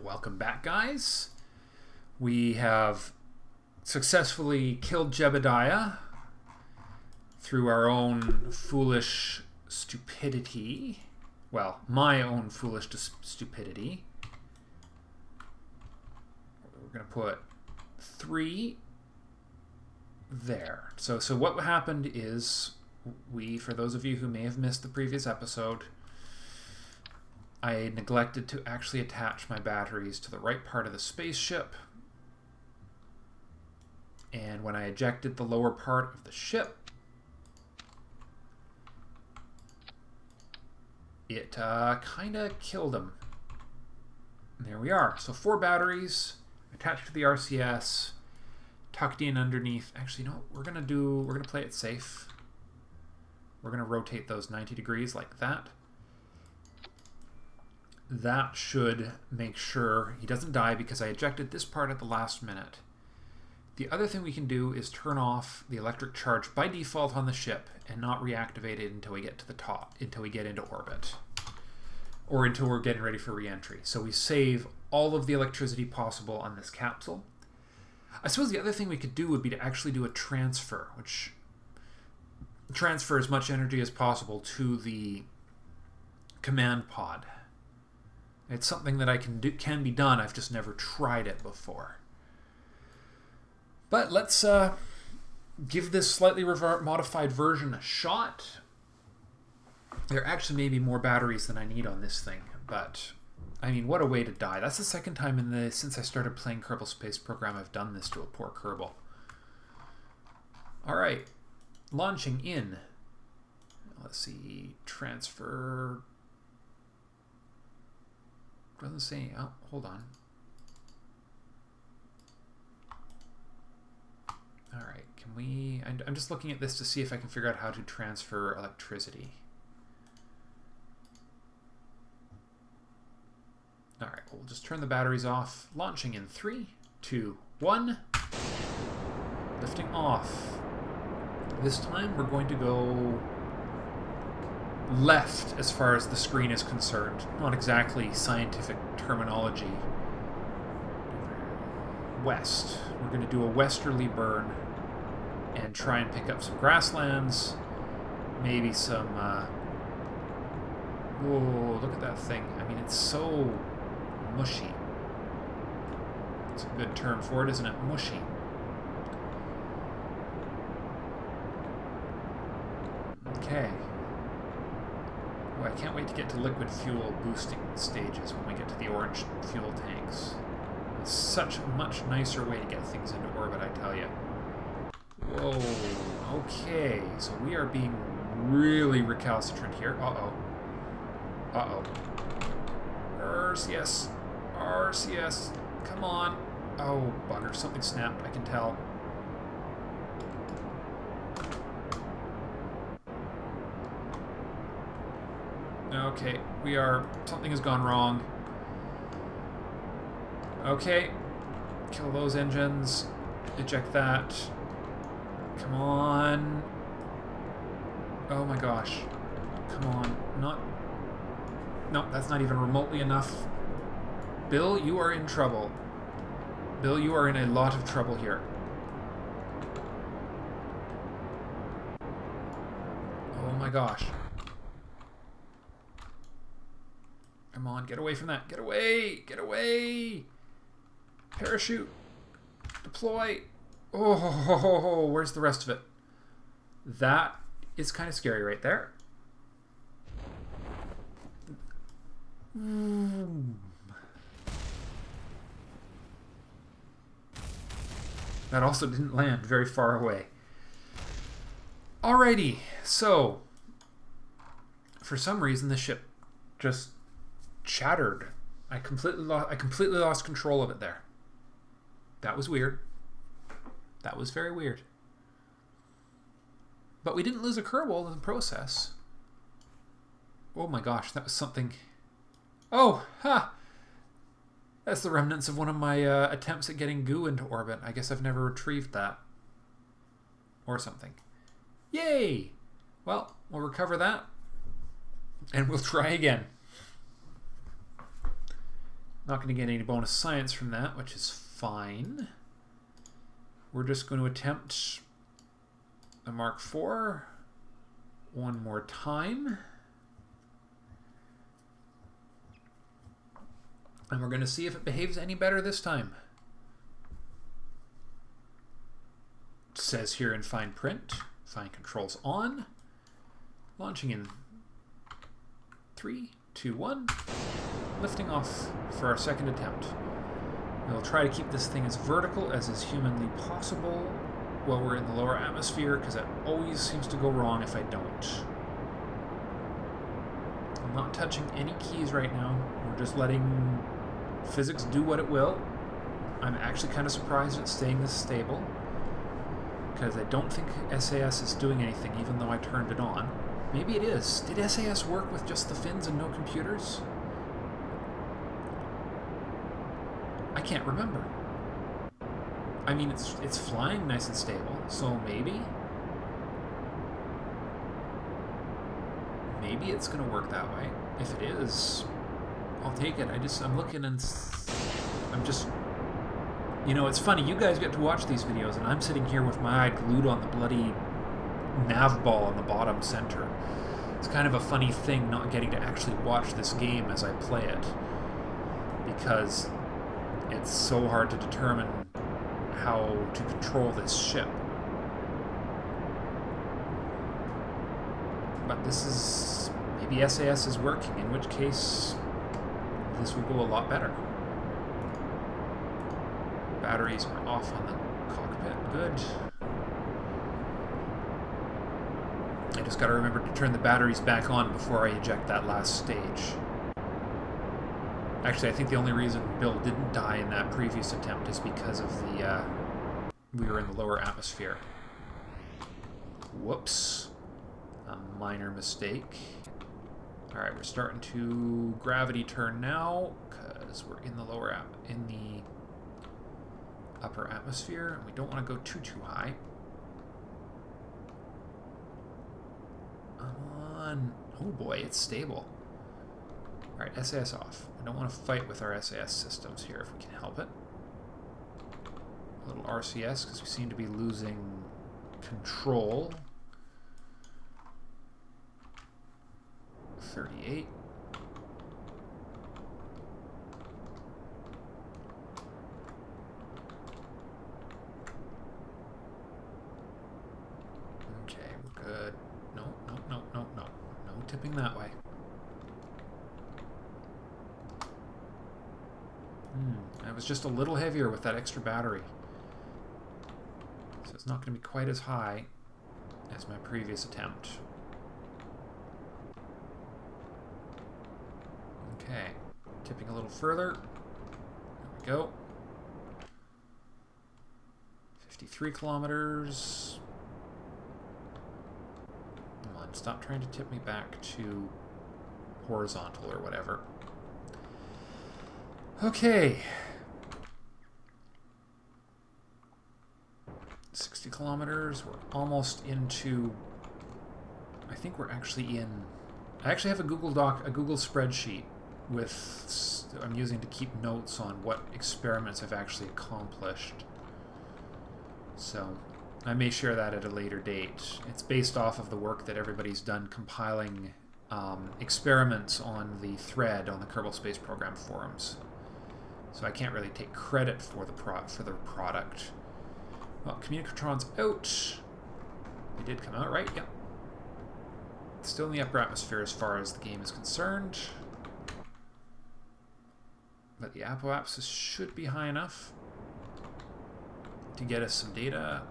Welcome back, guys. We have successfully killed Jebediah through our own foolish stupidity. Well, my own foolish stupidity. We're going to put 3 there. So what happened is for those of you who may have missed the previous episode, I neglected to actually attach my batteries to the right part of the spaceship. And when I ejected the lower part of the ship, it kind of killed him. And there we are. So 4 batteries attached to the RCS, tucked in underneath. Actually, no, we're gonna play it safe. We're gonna rotate those 90 degrees like that. That should make sure he doesn't die because I ejected this part at the last minute. The other thing we can do is turn off the electric charge by default on the ship and not reactivate it until we get to the top, until we get into orbit, or until we're getting ready for re-entry. So we save all of the electricity possible on this capsule. I suppose the other thing we could do would be to actually do a transfer, which transfer as much energy as possible to the command pod. It's something that can be done. I've just never tried it before. But let's give this slightly modified version a shot. There actually may be more batteries than I need on this thing, but I mean, what a way to die. That's the second time since I started playing Kerbal Space Program I've done this to a poor Kerbal. Alright, launching in. Let's see, transfer. Doesn't say, oh, hold on. Alright, can we, I'm just looking at this to see if I can figure out how to transfer electricity. Alright, we'll just turn the batteries off. Launching in 3, 2, 1. Lifting off. This time we're going to go left as far as the screen is concerned. Not exactly scientific terminology. West. We're going to do a westerly burn and try and pick up some grasslands, maybe some whoa, look at that thing. I mean, it's so mushy. It's a good term for it, isn't it? Mushy. Okay. Oh, I can't wait to get to liquid fuel boosting stages when we get to the orange fuel tanks. It's such a much nicer way to get things into orbit, I tell you. Whoa. Okay, so we are being really recalcitrant here. Uh-oh. Uh-oh. RCS. RCS. Come on. Oh, bugger. Something snapped. I can tell. Okay, something has gone wrong. Okay, kill those engines, eject that. Come on. Oh my gosh. Come on. No, that's not even remotely enough. Bill, you are in trouble. Bill, you are in a lot of trouble here. Oh my gosh. Come on, get away from that. Get away! Get away! Parachute! Deploy! Oh, where's the rest of it? That is kind of scary right there. That also didn't land very far away. Alrighty, so for some reason the ship just shattered. I completely lost control of it there. That was weird. That was very weird. But we didn't lose a Kerbal in the process. Oh my gosh, that was something. Oh, ha! That's the remnants of one of my attempts at getting goo into orbit. I guess I've never retrieved that. Or something. Yay! Well, we'll recover that. And we'll try again. Not going to get any bonus science from that, which is fine. We're just going to attempt a Mark IV one more time. And we're going to see if it behaves any better this time. It says here in fine print, fine controls on. Launching in 3, 2, 1. Lifting off for our second attempt. We'll try to keep this thing as vertical as is humanly possible while we're in the lower atmosphere, because that always seems to go wrong if I don't. I'm not touching any keys right now. We're just letting physics do what it will. I'm actually kind of surprised it's staying this stable, because I don't think SAS is doing anything even though I turned it on. Maybe it is. Did SAS work with just the fins and no computers? I can't remember. I mean, it's flying nice and stable, so maybe it's going to work that way. If it is, I'll take it. I'm looking and I'm just, you know, it's funny. You guys get to watch these videos, and I'm sitting here with my eye glued on the bloody nav ball in the bottom center. It's kind of a funny thing not getting to actually watch this game as I play it, because it's so hard to determine how to control this ship. But this is... maybe SAS is working, in which case this will go a lot better. Batteries are off on the cockpit. Good. I just gotta remember to turn the batteries back on before I eject that last stage. Actually, I think the only reason Bill didn't die in that previous attempt is because of the, we were in the lower atmosphere. Whoops. A minor mistake. Alright, we're starting to gravity turn now, because we're in the in the upper atmosphere, and we don't want to go too high. Come on. Oh boy, it's stable. Alright, SAS off. I don't want to fight with our SAS systems here if we can help it. A little RCS, because we seem to be losing control. 38. Okay, we're good. No. No tipping that way. I was just a little heavier with that extra battery. So it's not going to be quite as high as my previous attempt. Okay, tipping a little further. There we go. 53 kilometers. Come on, stop trying to tip me back to horizontal or whatever. Okay. 60 kilometers. We're almost into... I think we're actually in... I actually have a Google Doc, a Google spreadsheet with... I'm using to keep notes on what experiments I've actually accomplished. So I may share that at a later date. It's based off of the work that everybody's done compiling experiments on the thread on the Kerbal Space Program forums. So I can't really take credit for the product. Well, communicatron's out. They did come out, right? Yep. It's still in the upper atmosphere as far as the game is concerned. But the apoapsis should be high enough to get us some data.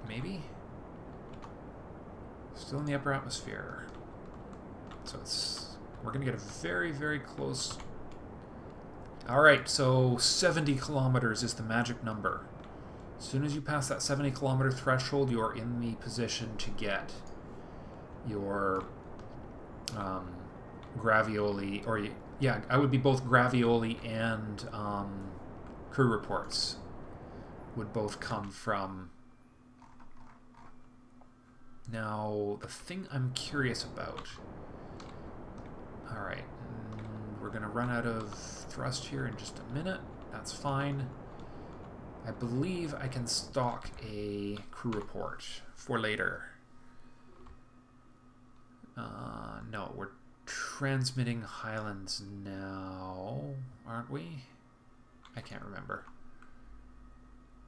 Maybe? Still in the upper atmosphere. So we're going to get a very, very close... Alright, so 70 kilometers is the magic number. As soon as you pass that 70 kilometer threshold, you're in the position to get your gravioli, or yeah, I would be both gravioli and crew reports would both come from. Now, the thing I'm curious about. Alright, we're going to run out of thrust here in just a minute. That's fine. I believe I can stock a crew report for later. No, we're transmitting Highlands now, aren't we? I can't remember.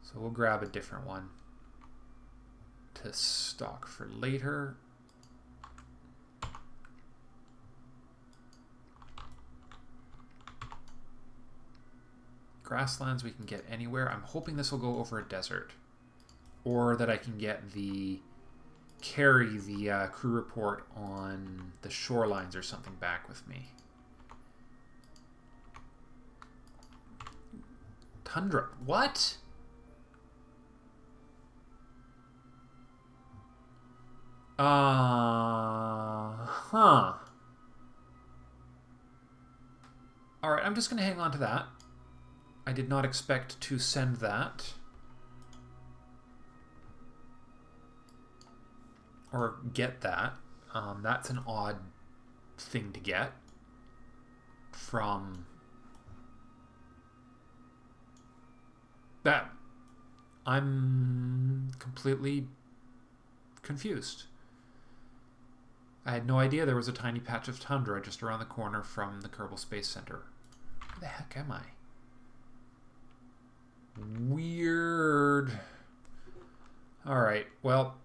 So we'll grab a different one to stock for later. Grasslands we can get anywhere. I'm hoping this will go over a desert, or that I can get carry the crew report on the shorelines or something back with me. Tundra. What? Huh. Alright, I'm just going to hang on to that. I did not expect to send that. Or get that. That's an odd thing to get from that. I'm completely confused. I had no idea there was a tiny patch of tundra just around the corner from the Kerbal Space Center. Where the heck am I? Weird. Alright, well,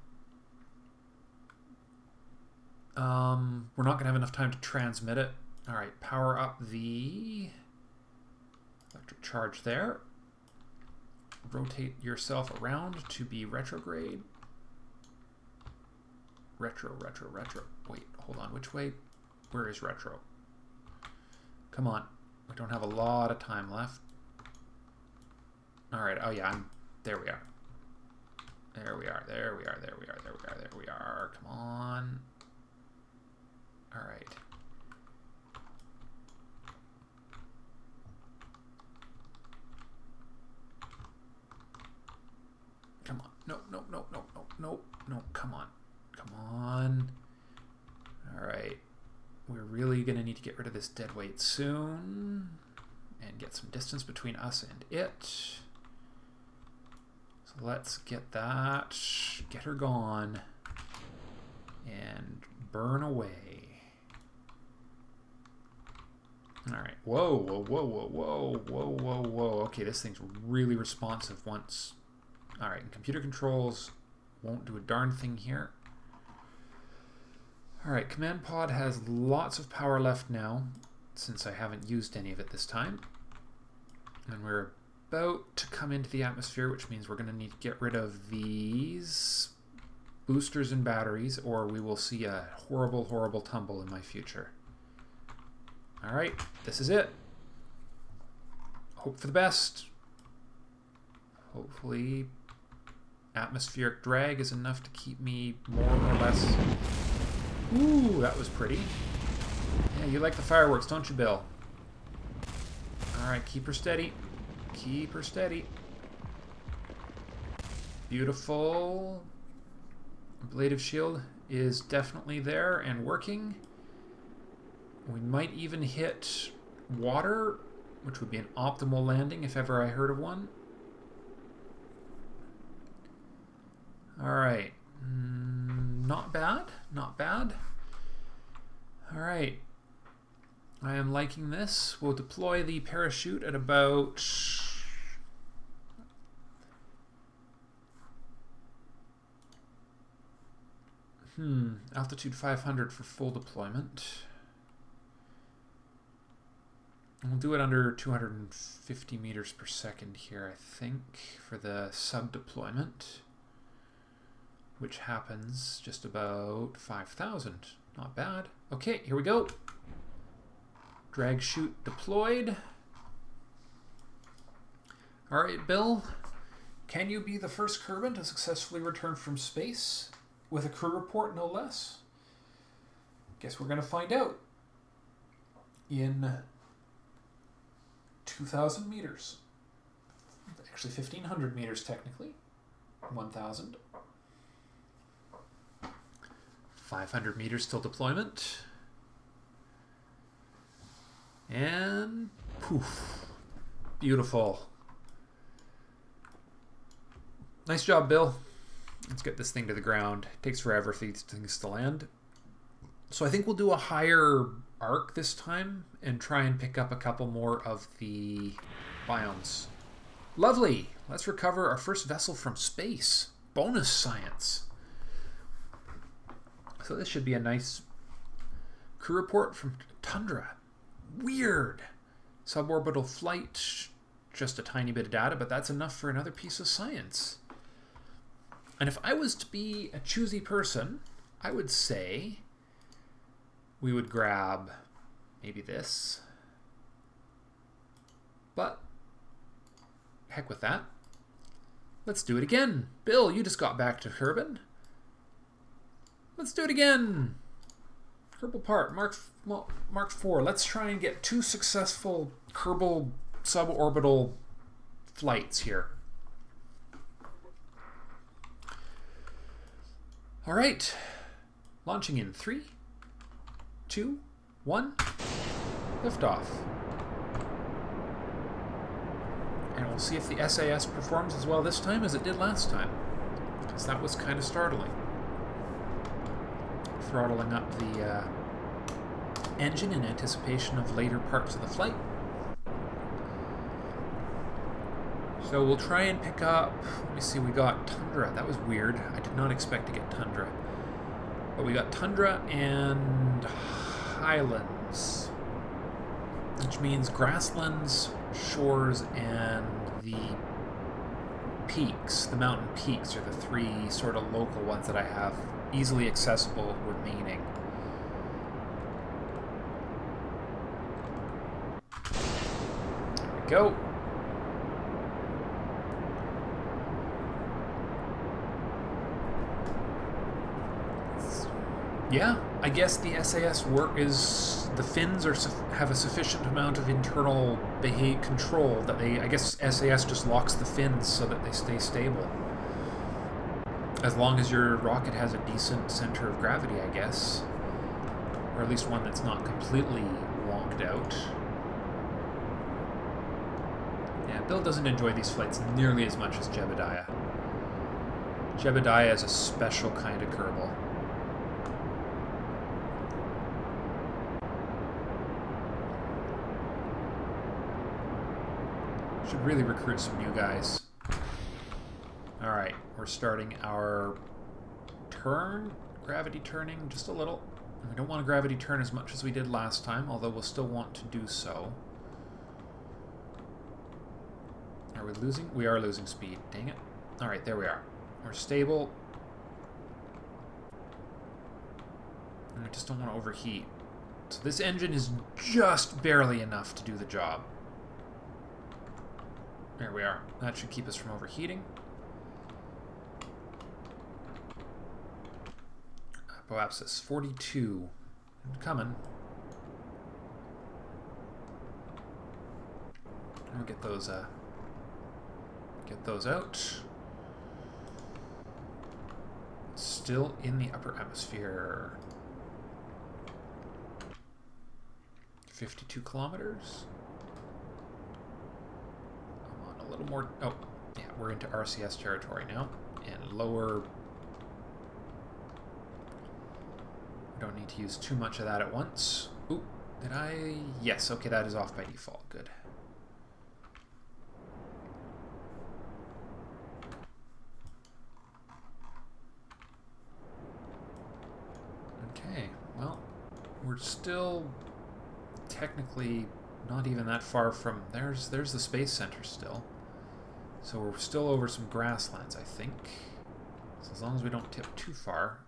we're not going to have enough time to transmit it. Alright, power up the electric charge there. Rotate yourself around to be retrograde. Retro. Wait, hold on, which way? Where is retro? Come on, we don't have a lot of time left. Alright, oh yeah, there we are. There we are. Come on. Alright. Come on. No, come on. Alright. We're really going to need to get rid of this dead weight soon and get some distance between us and it. So let's get that, get her gone, and burn away. Alright, whoa. Okay, this thing's really responsive once. Alright, and computer controls won't do a darn thing here. Alright, command pod has lots of power left now, since I haven't used any of it this time. And we're about to come into the atmosphere, which means we're going to need to get rid of these boosters and batteries, or we will see a horrible tumble in my future. Alright, this is it. Hope for the best. Hopefully atmospheric drag is enough to keep me more or less... Ooh, that was pretty. Yeah, you like the fireworks, don't you, Bill? Alright, keep her steady. Keep her steady. Beautiful. Ablative shield is definitely there and working. We might even hit water, which would be an optimal landing if ever I heard of one. Alright. Not bad. Alright. I am liking this. We'll deploy the parachute at about... altitude 500 for full deployment. And we'll do it under 250 meters per second here, I think, for the sub-deployment, which happens just about 5,000. Not bad. Okay, here we go. Drag chute deployed. Alright, Bill. Can you be the first Kerbal to successfully return from space? With a crew report, no less? Guess we're going to find out. In 2,000 meters. Actually, 1,500 meters, technically. 1,000. 500 meters till deployment. And poof. Beautiful. Nice job, Bill. Let's get this thing to the ground. It takes forever for these things to land. So I think we'll do a higher arc this time and try and pick up a couple more of the biomes. Lovely. Let's recover our first vessel from space. Bonus science. So this should be a nice crew report from Tundra. Weird. Suborbital flight. Just a tiny bit of data, but that's enough for another piece of science. And if I was to be a choosy person, I would say we would grab maybe this. But heck with that. Let's do it again. Bill, you just got back to Kerbin. Let's do it again. Kerbal part, Mark 4. Let's try and get 2 successful Kerbal suborbital flights here. All right. Launching in 3, 2, 1. Liftoff. And we'll see if the SAS performs as well this time as it did last time, because that was kind of startling. Throttling up the engine in anticipation of later parts of the flight. So we'll try and pick up, let me see, we got Tundra. That was weird. I did not expect to get Tundra. But we got Tundra and Highlands, which means grasslands, shores, and the peaks, the mountain peaks, are the 3 sort of local ones that I have easily accessible remaining. There we go. Yeah, I guess the SAS work is, the fins are have a sufficient amount of internal control that I guess SAS just locks the fins so that they stay stable. As long as your rocket has a decent center of gravity, I guess. Or at least one that's not completely wonked out. Yeah, Bill doesn't enjoy these flights nearly as much as Jebediah. Jebediah is a special kind of Kerbal. Should really recruit some new guys. Alright, we're starting our turn. Gravity turning just a little. We don't want to gravity turn as much as we did last time, although we'll still want to do so. Are we losing? We are losing speed. Dang it. Alright, there we are. We're stable. And we just don't want to overheat. So this engine is just barely enough to do the job. There we are. That should keep us from overheating. Apoapsis 42. Coming. We'll get those out. Still in the upper atmosphere. 52 kilometers. A little more. Oh, yeah, we're into RCS territory now. And lower. We don't need to use too much of that at once. Oop, did I? Yes, okay, that is off by default. Good. Okay, well, we're still technically not even that far from. There's the space center still. So we're still over some grasslands, I think. So as long as we don't tip too far.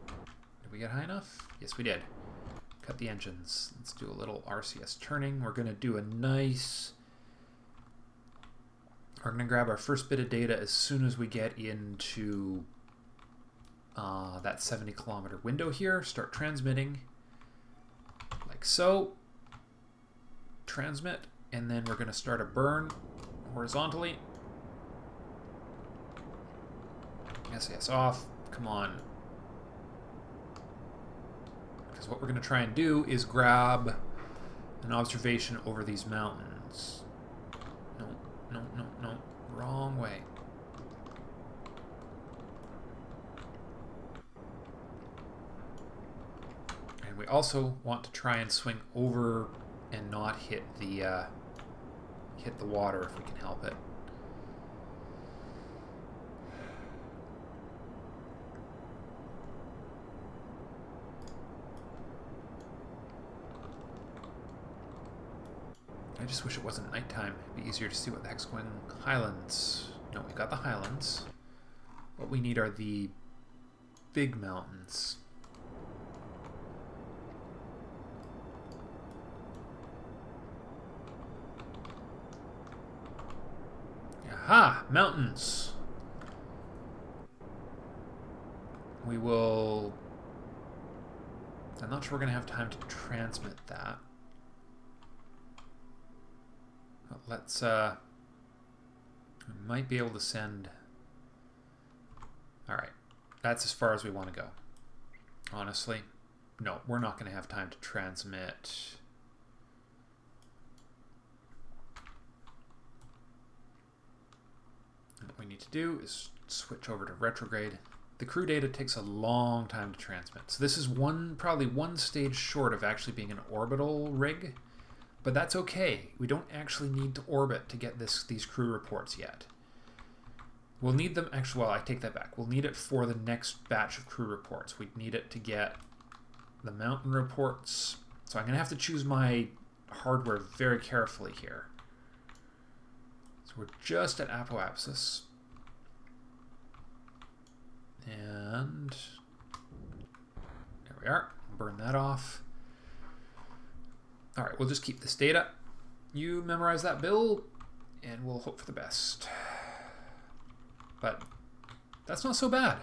Did we get high enough? Yes, we did. Cut the engines. Let's do a little RCS turning. We're going to do a nice... We're going to grab our first bit of data as soon as we get into that 70-kilometer window here. Start transmitting. Like so. Transmit. And then we're going to start a burn horizontally. SAS off. Come on. Because what we're going to try and do is grab an observation over these mountains. No, no, no, no. Wrong way. And we also want to try and swing over and not hit the water if we can help it. I just wish it wasn't nighttime. It'd be easier to see what the heck's going on. Highlands. No, we got the highlands. What we need are the big mountains. Aha! Mountains! We will... I'm not sure we're going to have time to transmit that. But let's, we might be able to send... Alright. That's as far as we want to go. Honestly. No, we're not going to have time to transmit... What we need to do is switch over to retrograde. The crew data takes a long time to transmit. So this is probably one stage short of actually being an orbital rig, but that's okay. We don't actually need to orbit to get these crew reports yet. We'll need them, actually, well, I take that back. We'll need it for the next batch of crew reports. We need it to get the mountain reports. So I'm going to have to choose my hardware very carefully here. We're just at apoapsis. And there we are. Burn that off. All right, we'll just keep this data. You memorize that, Bill, and we'll hope for the best. But that's not so bad.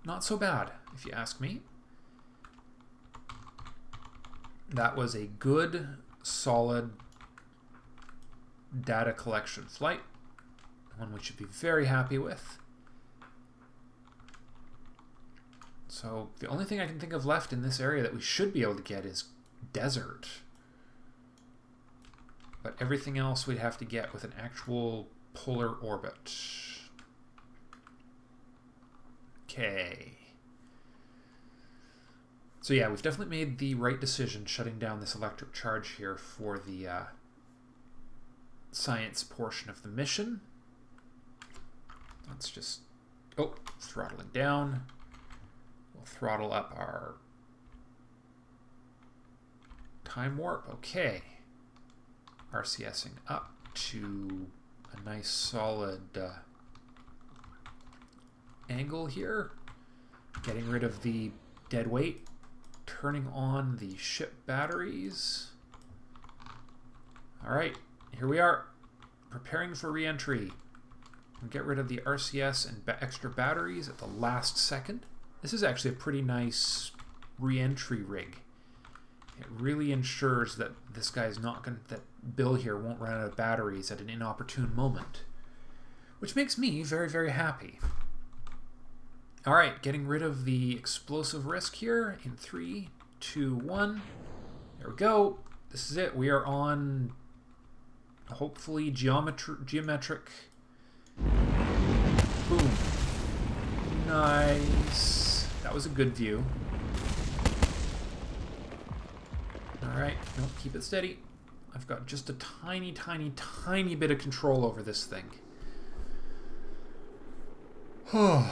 Not so bad, if you ask me. That was a good, solid data collection flight. One we should be very happy with. So the only thing I can think of left in this area that we should be able to get is desert. But everything else we'd have to get with an actual polar orbit. Okay. So yeah, we've definitely made the right decision shutting down this electric charge here for the science portion of the mission. Let's just, throttling down. We'll throttle up our time warp. Okay. RCSing up to a nice solid angle here. Getting rid of the dead weight. Turning on the ship batteries. All right, here we are. Preparing for re-entry. Get rid of the RCS and extra batteries at the last second. This is actually a pretty nice re-entry rig. It really ensures that this guy's not going that Bill here won't run out of batteries at an inopportune moment, which makes me very, very happy. All right, getting rid of the explosive risk here in 3, 2, 1. There we go. This is it. We are on hopefully geometric. Boom. Nice. That was a good view. Alright, no, keep it steady. I've got just a tiny, tiny, tiny bit of control over this thing. And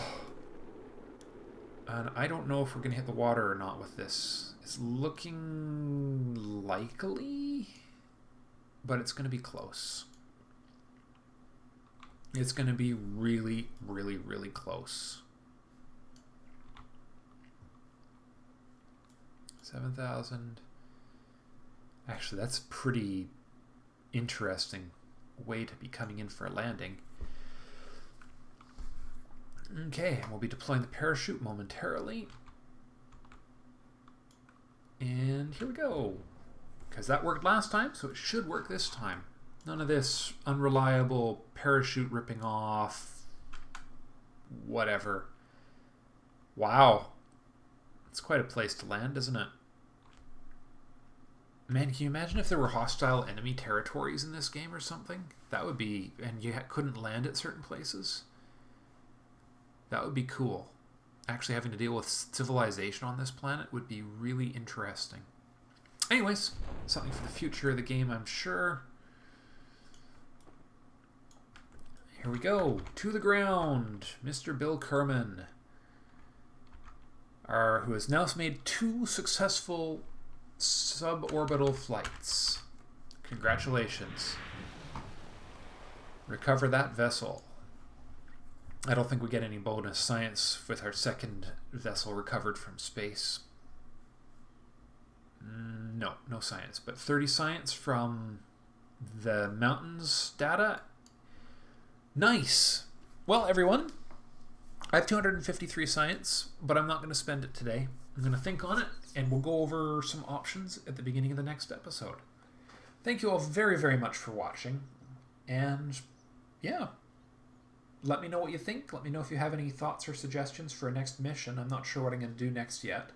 I don't know if we're going to hit the water or not with this. It's looking likely, but it's going to be close. It's going to be really, really, really close. 7,000. Actually, that's a pretty interesting way to be coming in for a landing. Okay, we'll be deploying the parachute momentarily. And here we go. Because that worked last time, so it should work this time. None of this unreliable parachute ripping off, whatever. Wow. It's quite a place to land, isn't it? Man, can you imagine if there were hostile enemy territories in this game or something? That would be... And you couldn't land at certain places? That would be cool. Actually having to deal with civilization on this planet would be really interesting. Anyways, something for the future of the game, I'm sure. Here we go. To the ground. Mr. Bill Kerman, who has now made 2 successful sub-orbital flights. Congratulations. Recover that vessel. I don't think we get any bonus science with our second vessel recovered from space. No science. But 30 science from the mountains data. Nice. Well, everyone, I have 253 science, but I'm not going to spend it today. I'm going to think on it, and we'll go over some options at the beginning of the next episode. Thank you all very, very much for watching. And, yeah. Let me know what you think. Let me know if you have any thoughts or suggestions for a next mission. I'm not sure what I'm going to do next yet.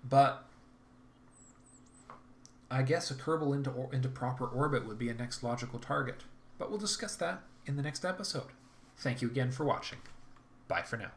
But I guess a Kerbal into proper orbit would be a next logical target. But we'll discuss that in the next episode. Thank you again for watching. Bye for now.